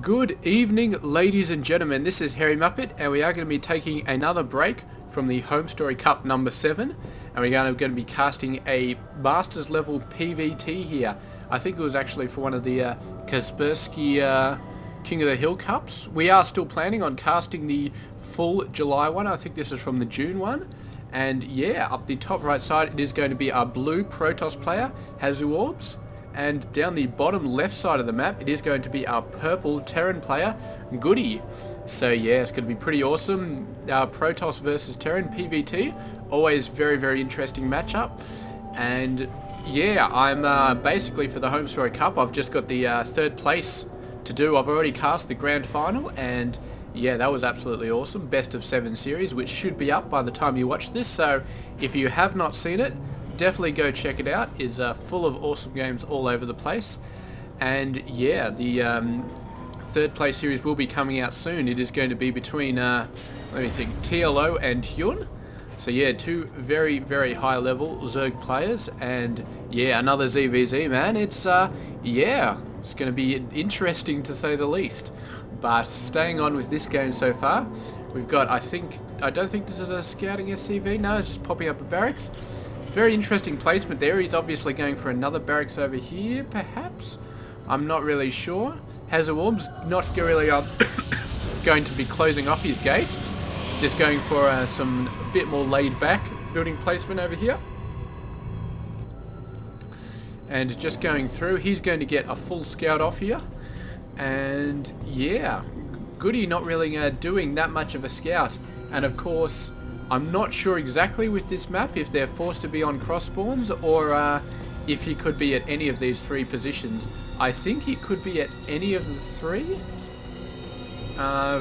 Good evening, ladies and gentlemen. This is Harry Muppet, and we are going to be taking another break from the Home Story Cup number 7, and we're going to be casting a Masters level PVT here. I think it was actually for one of the Kaspersky King of the Hill Cups. We are still planning on casting the full July one. I think this is from the June one. And yeah, up the top right side, it is going to be our blue Protoss player, HasuObs. And down the bottom left side of the map, it is going to be our purple Terran player, GoOdy. So yeah, it's going to be pretty awesome. Protoss versus Terran PVT, always very, very interesting matchup. And yeah, I'm basically for the Home Story Cup, I've just got the third place to do. I've already cast the grand final, and yeah, that was absolutely awesome. Best of 7 series, which should be up by the time you watch this. So if you have not seen it, definitely go check it out. It's full of awesome games all over the place. And yeah, the third place series will be coming out soon. It is going to be between let me think, TLO and Hyun. So yeah, two very, very high level Zerg players, and yeah, another ZVZ, man. It's yeah, it's going to be interesting to say the least. But staying on with this game so far, we've got, I don't think this is a scouting SCV. No, it's just popping up a barracks. Very interesting placement there. He's obviously going for another barracks over here, perhaps. I'm not really sure. HasuObs not really going to be closing off his gate. Just going for some bit more laid back building placement over here. And just going through, he's going to get a full scout off here. And yeah, GoOdy not really doing that much of a scout. And of course, I'm not sure exactly with this map if they're forced to be on cross spawns, or if he could be at any of these 3 positions. I think he could be at any of the 3.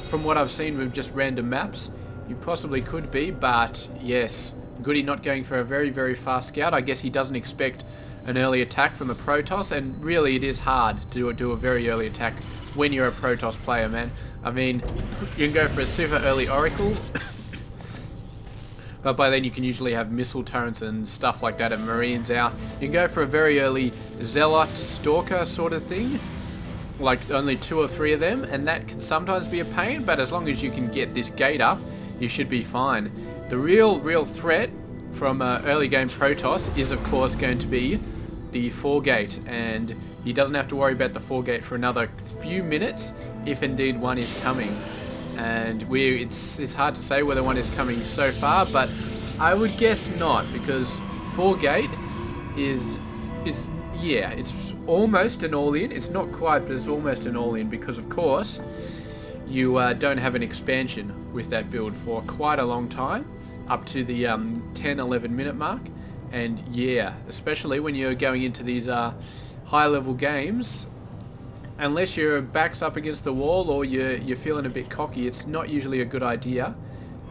From what I've seen with just random maps, he possibly could be, but yes, GoOdy not going for a very, very fast scout. I guess he doesn't expect an early attack from the Protoss, and really it is hard to do a very early attack when you're a Protoss player, man. I mean, you can go for a super early Oracle, but by then you can usually have missile turrets and stuff like that and Marines out. You can go for a very early Zealot Stalker sort of thing, like only 2 or 3 of them, and that can sometimes be a pain, but as long as you can get this gate up, you should be fine. The real threat from early game Protoss is of course going to be the 4 gate, and he doesn't have to worry about the 4 gate for another few minutes if indeed one is coming. And it's hard to say whether one is coming so far, but I would guess not, because 4 gate is yeah, it's almost an all-in. It's not quite, but it's almost an all-in, because of course you don't have an expansion with that build for quite a long time, up to the 10-11 minute mark. And yeah, especially when you're going into these high level games, unless your back's up against the wall or you're feeling a bit cocky, it's not usually a good idea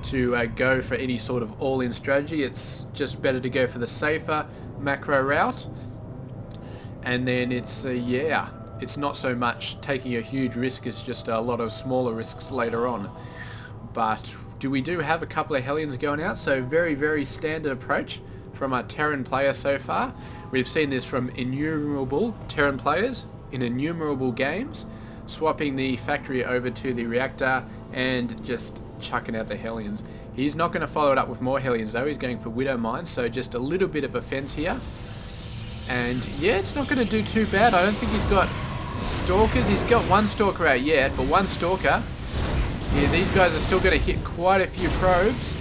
to go for any sort of all-in strategy. It's just better to go for the safer macro route, and then it's yeah, it's not so much taking a huge risk, it's just a lot of smaller risks later on. But we do have a couple of Hellions going out, so very, very standard approach from our Terran player so far. We've seen this from innumerable Terran players in innumerable games, swapping the factory over to the reactor and just chucking out the Hellions. He's not going to follow it up with more Hellions though. He's going for Widow Mines, so just a little bit of a fence here. And yeah, it's not going to do too bad. I don't think he's got Stalkers. He's got 1 Stalker out yet, but 1 Stalker. Yeah, these guys are still going to hit quite a few probes.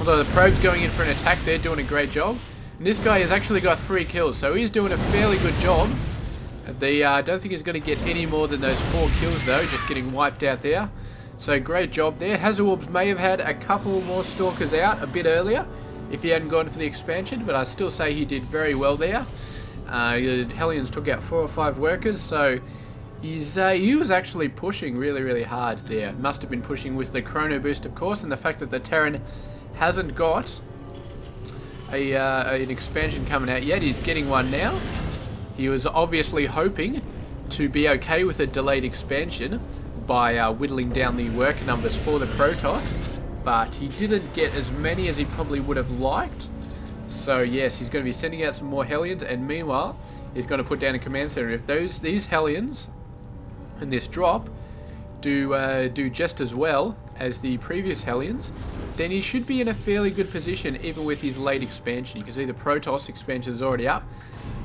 Although the probes going in for an attack, they're doing a great job. And this guy has actually got 3 kills, so he's doing a fairly good job. I don't think he's going to get any more than those 4 kills though, just getting wiped out there. So great job there. HasuObs may have had a couple more Stalkers out a bit earlier if he hadn't gone for the expansion, but I still say he did very well there. The Hellions took out 4 or 5 workers, so he was actually pushing really, really hard there. Must have been pushing with the chrono boost, of course, and the fact that the Terran hasn't got an expansion coming out yet. He's getting one now. He was obviously hoping to be okay with a delayed expansion by whittling down the work numbers for the Protoss, but he didn't get as many as he probably would have liked. So yes, he's going to be sending out some more Hellions, and meanwhile he's going to put down a command center. If these Hellions and this drop do just as well as the previous Hellions, then he should be in a fairly good position even with his late expansion. You can see the Protoss expansion is already up,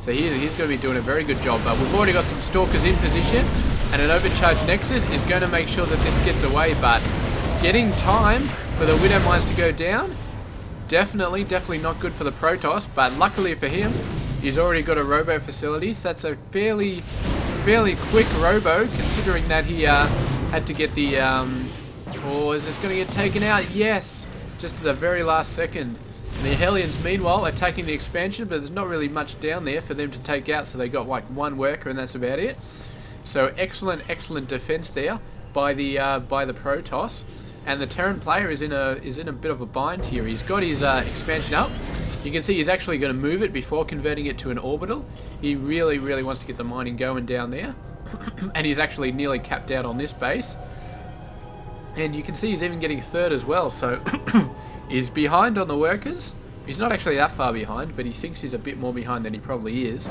so he's going to be doing a very good job. But we've already got some Stalkers in position, and an overcharged Nexus is going to make sure that this gets away. But getting time for the Widow Mines to go down, definitely not good for the Protoss. But luckily for him, he's already got a robo facility, so that's a fairly quick robo, considering that he had to get the oh, is this going to get taken out? Yes, just at the very last second. And the Hellions meanwhile attacking the expansion, but there's not really much down there for them to take out, so they got like one worker and that's about it. So excellent defense there by the Protoss. And the Terran player is in a bit of a bind here. He's got his expansion up. You can see he's actually going to move it before converting it to an orbital. He really wants to get the mining going down there. And he's actually nearly capped out on this base. And you can see he's even getting third as well. So he's behind on the workers. He's not actually that far behind, but he thinks he's a bit more behind than he probably is.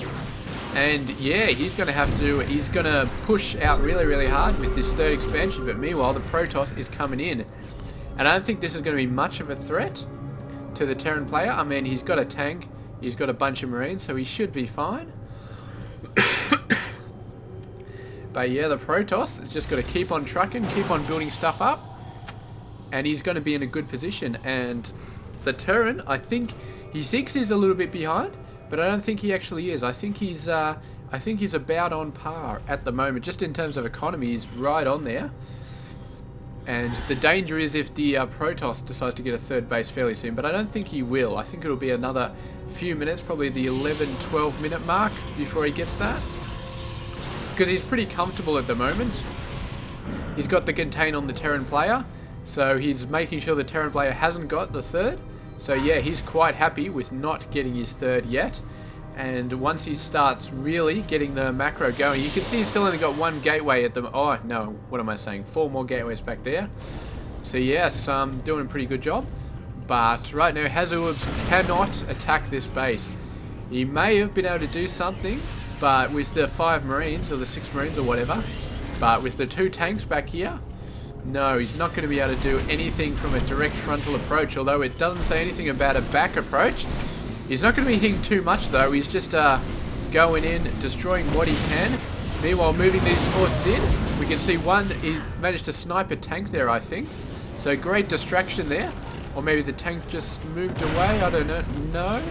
And yeah, he's going to push out really hard with this third expansion. But meanwhile, the Protoss is coming in. And I don't think this is going to be much of a threat to the Terran player. I mean, he's got a tank, he's got a bunch of Marines, so he should be fine. But yeah, the Protoss is just got to keep on trucking, keep on building stuff up, and he's going to be in a good position. And the Terran, I think he thinks he's a little bit behind, but I don't think he actually is. I think he's about on par at the moment, just in terms of economy. He's right on there. And the danger is if the Protoss decides to get a third base fairly soon, but I don't think he will. I think it'll be another few minutes, probably the 11-12 minute mark before he gets that. Because he's pretty comfortable at the moment. He's got the contain on the Terran player, so he's making sure the Terran player hasn't got the third. So yeah, he's quite happy with not getting his third yet. And once he starts really getting the macro going, you can see he's still only got one gateway at the... Oh, no, what am I saying? 4 more gateways back there. So yes, doing a pretty good job. But right now, HasuObs cannot attack this base. He may have been able to do something, but with the 5 Marines, or the 6 Marines or whatever, but with the 2 tanks back here, no, he's not going to be able to do anything from a direct frontal approach, although it doesn't say anything about a back approach. He's not going to be hitting too much though. He's just going in, destroying what he can. Meanwhile, moving these forces in. We can see one, he managed to snipe a tank there, I think. So great distraction there. Or maybe the tank just moved away, I don't know. No.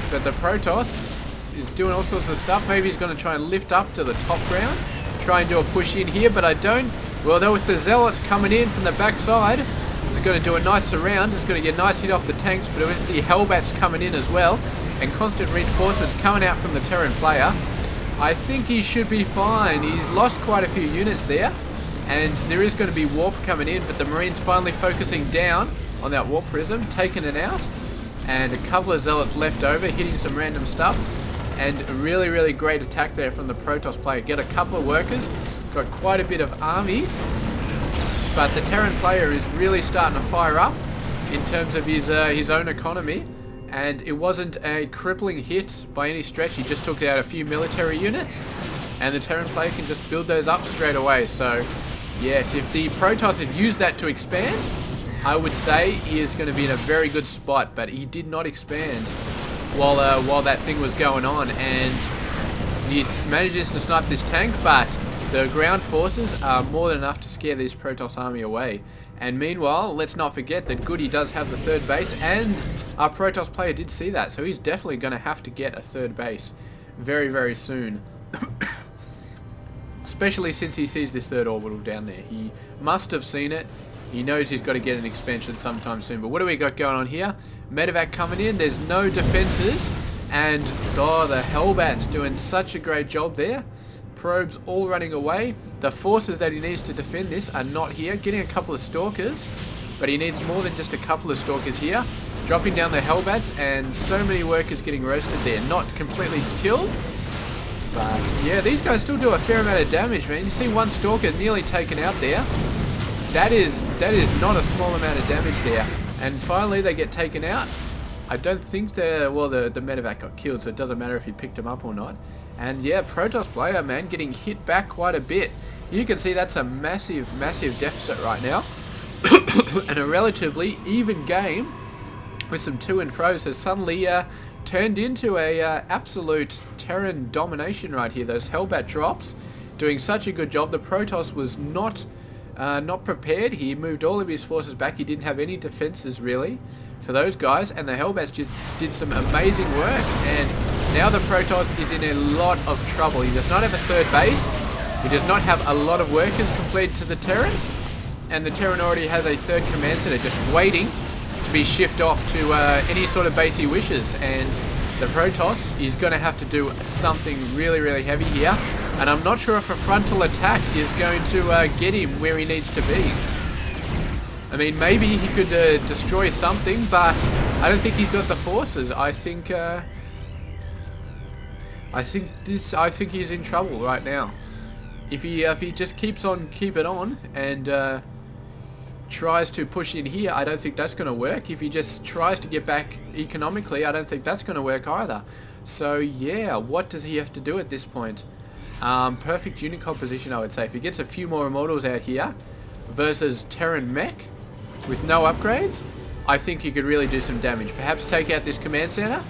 But the Protoss is doing all sorts of stuff. Maybe he's going to try and lift up to the top ground. Try and do a push in here, but I don't. Well, though with the Zealots coming in from the backside, they're going to do a nice surround. It's going to get a nice hit off the tanks, but with the Hellbats coming in as well, and constant reinforcements coming out from the Terran player, I think he should be fine. He's lost quite a few units there, and there is going to be warp coming in, but the Marines finally focusing down on that warp prism, taking it out, and a couple of Zealots left over, hitting some random stuff, and a really great attack there from the Protoss player. Get a couple of workers, got quite a bit of army, but the Terran player is really starting to fire up in terms of his own economy, and it wasn't a crippling hit by any stretch. He just took out a few military units, and the Terran player can just build those up straight away. So yes, if the Protoss had used that to expand, I would say he is going to be in a very good spot, but he did not expand while that thing was going on, and he manages to snipe this tank, but the ground forces are more than enough to scare this Protoss army away. And meanwhile, let's not forget that GoOdy does have the third base, and our Protoss player did see that, so he's definitely going to have to get a third base very soon. Especially since he sees this third orbital down there. He must have seen it. He knows he's got to get an expansion sometime soon. But what do we got going on here? Medevac coming in. There's no defenses. And, oh, the Hellbats doing such a great job there. Probes all running away. The forces that he needs to defend this are not here. Getting a couple of Stalkers. But he needs more than just a couple of Stalkers here. Dropping down the Hellbats. And so many workers getting roasted there. Not completely killed. But, yeah, these guys still do a fair amount of damage, man. You see one Stalker nearly taken out there. That is not a small amount of damage there. And finally they get taken out. I don't think the medevac got killed, so it doesn't matter if you picked him up or not. And yeah, Protoss player, man, getting hit back quite a bit. You can see that's a massive, massive deficit right now. And a relatively even game with some to and fro's has suddenly turned into a absolute Terran domination right here. Those Hellbat drops doing such a good job. The Protoss was not prepared. He moved all of his forces back. He didn't have any defenses really for those guys, and the Hellbats just did some amazing work. And now the Protoss is in a lot of trouble. He does not have a third base. He does not have a lot of workers completed to the Terran, and the Terran already has a third command center just waiting to be shipped off to any sort of base he wishes. And the Protoss is going to have to do something really, really heavy here. And I'm not sure if a frontal attack is going to get him where he needs to be. I mean, maybe he could destroy something, but I don't think he's got the forces. I think he's in trouble right now. If he just keeps on keeping on and tries to push in here, I don't think that's going to work. If he just tries to get back economically, I don't think that's going to work either. So yeah, what does he have to do at this point? Perfect unit composition, I would say. If he gets a few more immortals out here versus Terran mech with no upgrades, I think he could really do some damage. Perhaps take out this command center,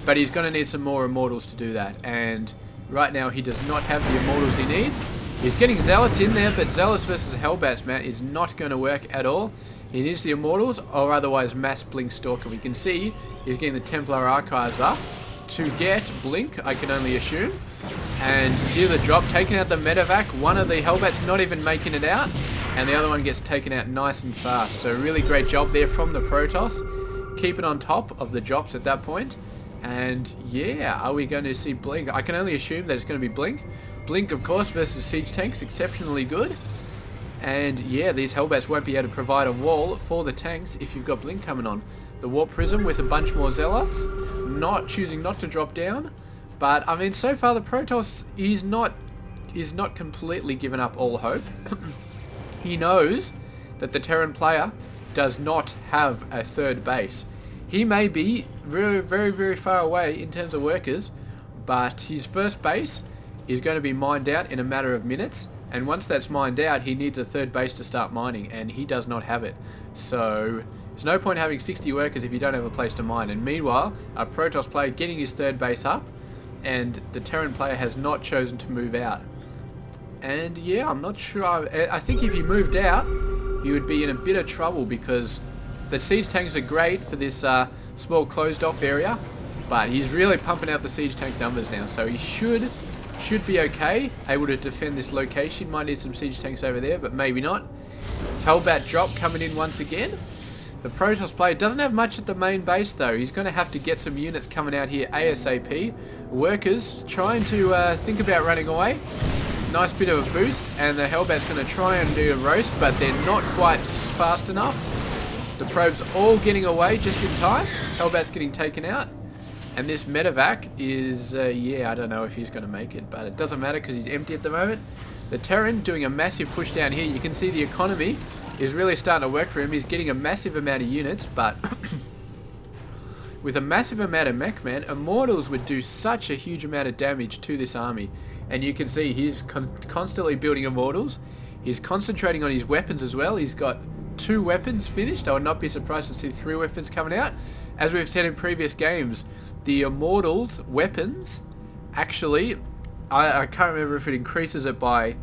but he's going to need some more immortals to do that. And right now he does not have the immortals he needs. He's getting Zealots in there, but Zealots versus Hellbats, man, is not going to work at all. He needs the Immortals, or otherwise Mass Blink Stalker. We can see he's getting the Templar Archives up to get Blink, I can only assume. And here the drop, taking out the Medevac. One of the Hellbats not even making it out, and the other one gets taken out nice and fast. So really great job there from the Protoss. Keeping on top of the drops at that point. And yeah, are we going to see Blink? I can only assume that it's going to be Blink. Blink, of course, versus siege tanks, exceptionally good. And yeah, these Hellbats won't be able to provide a wall for the tanks if you've got Blink coming on. The Warp Prism with a bunch more Zealots, choosing not to drop down. But I mean, so far the Protoss is not completely given up all hope. He knows that the Terran player does not have a third base. He may be very, very, very far away in terms of workers, but his first base is going to be mined out in a matter of minutes, and once that's mined out, he needs a third base to start mining, and he does not have it. So there's no point having 60 workers if you don't have a place to mine. And meanwhile, a Protoss player getting his third base up, and the Terran player has not chosen to move out. And yeah, I'm not sure. I think if he moved out, he would be in a bit of trouble, because the siege tanks are great for this small closed off area, but he's really pumping out the siege tank numbers now, so he should be okay, able to defend this location. Might need some siege tanks over there, but maybe not. Hellbat drop coming in once again. The Protoss player doesn't have much at the main base though. He's going to have to get some units coming out here ASAP. Workers trying to think about running away. Nice bit of a boost, and the Hellbat's going to try and do a roast, but they're not quite fast enough. The probes all getting away just in time. Hellbat's getting taken out. And this Medevac is, yeah, I don't know if he's going to make it, but it doesn't matter because he's empty at the moment. The Terran doing a massive push down here. You can see the economy is really starting to work for him. He's getting a massive amount of units, but with a massive amount of mech, man, Immortals would do such a huge amount of damage to this army. And you can see he's constantly building Immortals. He's concentrating on his weapons as well. He's got 2 weapons finished. I would not be surprised to see 3 weapons coming out. As we've said in previous games, the Immortals weapons, actually, I can't remember if it increases it by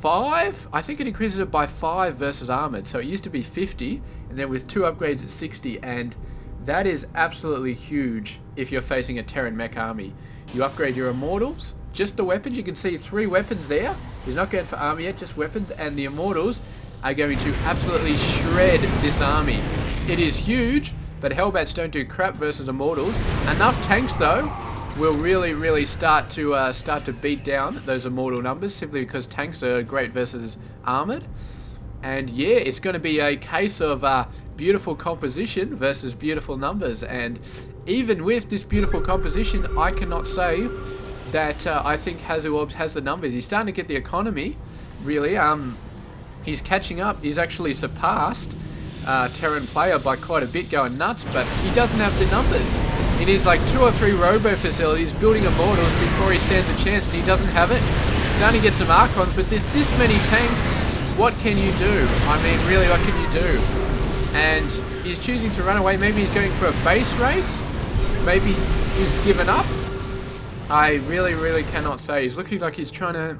5. I think it increases it by 5 versus armored. So it used to be 50, and then with 2 upgrades it's 60, and that is absolutely huge if you're facing a Terran mech army. You upgrade your Immortals, just the weapons. You can see 3 weapons there. He's not going for army yet, just weapons, and the Immortals are going to absolutely shred this army. It is huge, but Hellbats don't do crap versus Immortals. Enough tanks though will really start to beat down those Immortal numbers, simply because tanks are great versus armored. And yeah, it's going to be a case of beautiful composition versus beautiful numbers. And even with this beautiful composition, I cannot say that I think HasuObs has the numbers. He's starting to get the economy, really. He's catching up. He's actually surpassed Terran player by quite a bit, going nuts, but he doesn't have the numbers. He needs like 2 or 3 robo facilities building Immortals before he stands a chance, and he doesn't have it. starting to get some Archons, but there's this many tanks. What can you do? I mean, really, what can you do? And he's choosing to run away. Maybe he's going for a base race. Maybe he's given up. I really cannot say. He's looking like he's trying to...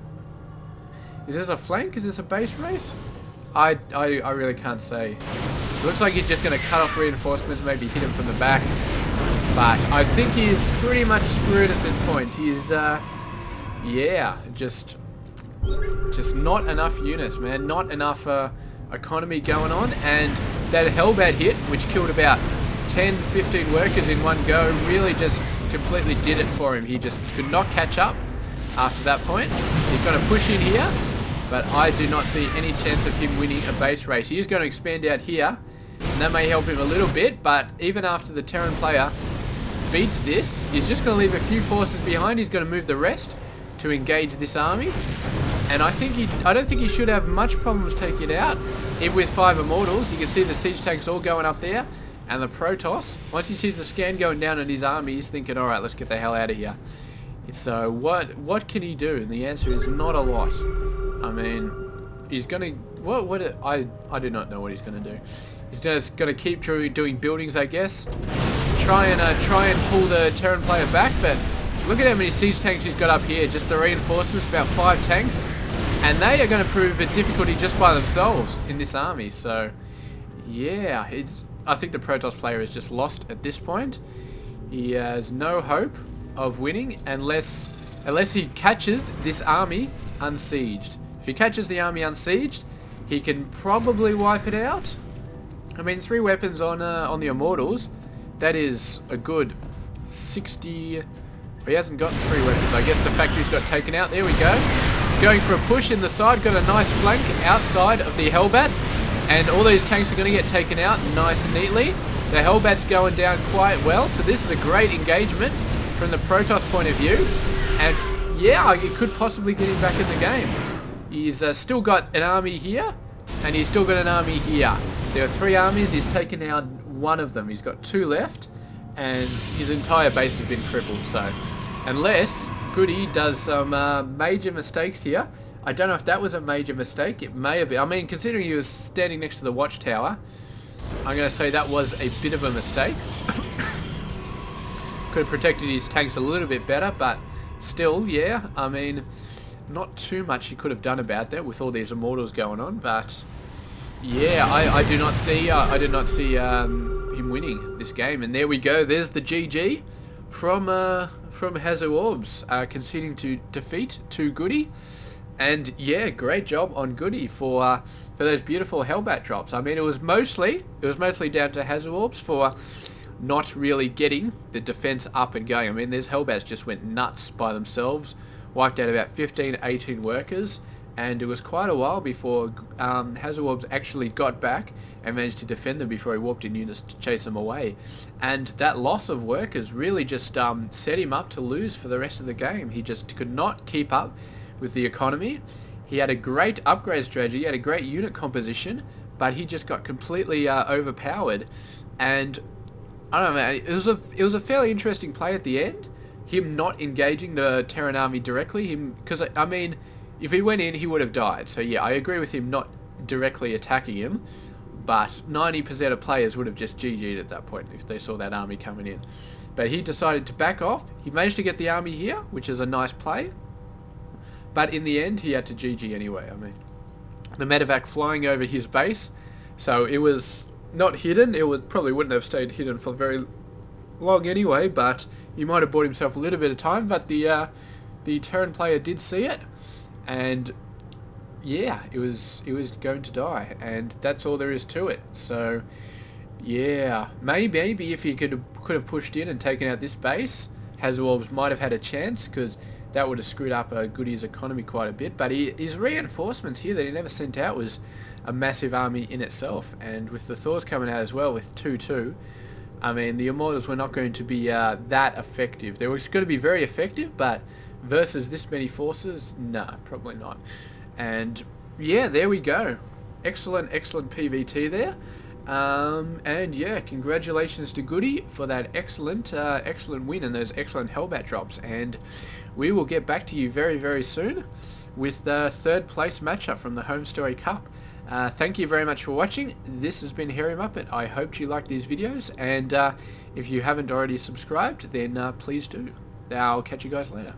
Is this a flank? Is this a base race? I really can't say. It looks like he's just going to cut off reinforcements, maybe hit him from the back. But I think he's pretty much screwed at this point. He's, yeah, just not enough units, man. Not enough economy going on. And that Hellbat hit, which killed about 10, 15 workers in one go, really just completely did it for him. He just could not catch up after that point. He's going to push in here, but I do not see any chance of him winning a base race. He is going to expand out here, and that may help him a little bit, but even after the Terran player beats this, he's just going to leave a few forces behind. He's going to move the rest to engage this army, and I don't think he should have much problems taking it out. Even with 5 Immortals, you can see the siege tanks all going up there. And the Protoss, once he sees the scan going down on his army, he's thinking, alright, let's get the hell out of here. So what can he do? And the answer is not a lot. I mean, he's going to... I do not know what he's going to do. He's just going to keep doing buildings, I guess. Try and pull the Terran player back, but look at how many siege tanks he's got up here. Just the reinforcements, about 5 tanks. And they are going to prove a difficulty just by themselves in this army. So, yeah, I think the Protoss player is just lost at this point. He has no hope of winning unless he catches this army unsieged. If he catches the army unsieged, he can probably wipe it out. I mean, 3 weapons on the Immortals, that is a good 60... He hasn't got 3 weapons. I guess the factory's got taken out. There we go. He's going for a push in the side. Got a nice flank outside of the Hellbats. And all these tanks are going to get taken out nice and neatly. The Hellbat's going down quite well. So this is a great engagement from the Protoss point of view. And yeah, it could possibly get him back in the game. He's still got an army here. And he's still got an army here. There are 3 armies. He's taken out 1 of them. He's got 2 left. And his entire base has been crippled. So unless GoOdy does some major mistakes here. I don't know if that was a major mistake. It may have been. I mean, considering he was standing next to the watchtower, I'm going to say that was a bit of a mistake. Could have protected his tanks a little bit better, but still, yeah. I mean, not too much he could have done about that with all these Immortals going on, but yeah, I do not see him winning this game. And there we go. There's the GG from HasuObs, conceding to defeat to GoOdy. And yeah, great job on GoOdy for those beautiful Hellbat drops. I mean, it was mostly down to HasuObs for not really getting the defense up and going. I mean, these Hellbats just went nuts by themselves, wiped out about 15, 18 workers, and it was quite a while before HasuObs actually got back and managed to defend them before he warped in units to chase them away. And that loss of workers really just set him up to lose for the rest of the game. He just could not keep up with the economy. He had a great upgrade strategy, he had a great unit composition, but he just got completely overpowered. And I don't know, man, it was a fairly interesting play at the end. Him not engaging the Terran army directly, because I mean, if he went in, he would have died. So yeah, I agree with him not directly attacking him, but 90% of players would have just GG'd at that point if they saw that army coming in. But he decided to back off. He managed to get the army here, which is a nice play. But in the end, he had to GG anyway. I mean, the medevac flying over his base, so it was not hidden. It probably wouldn't have stayed hidden for very long anyway, but he might have bought himself a little bit of time. But the Terran player did see it, and yeah, it was going to die, and that's all there is to it. So yeah, maybe if he could have pushed in and taken out this base, HasuObs might have had a chance, because that would have screwed up GoOdy's economy quite a bit. But his reinforcements here that he never sent out was a massive army in itself. And with the Thors coming out as well with 2-2, I mean, the Immortals were not going to be that effective. They were going to be very effective, but versus this many forces, nah, probably not. And yeah, there we go. Excellent PVT there. And yeah, congratulations to GoOdy for that excellent win and those excellent Hellbat drops. And we will get back to you very, very soon with the third place matchup from the Home Story Cup. Thank you very much for watching. This has been Hairy Muppet. I hope you like these videos, and if you haven't already subscribed, then please do. I'll catch you guys later.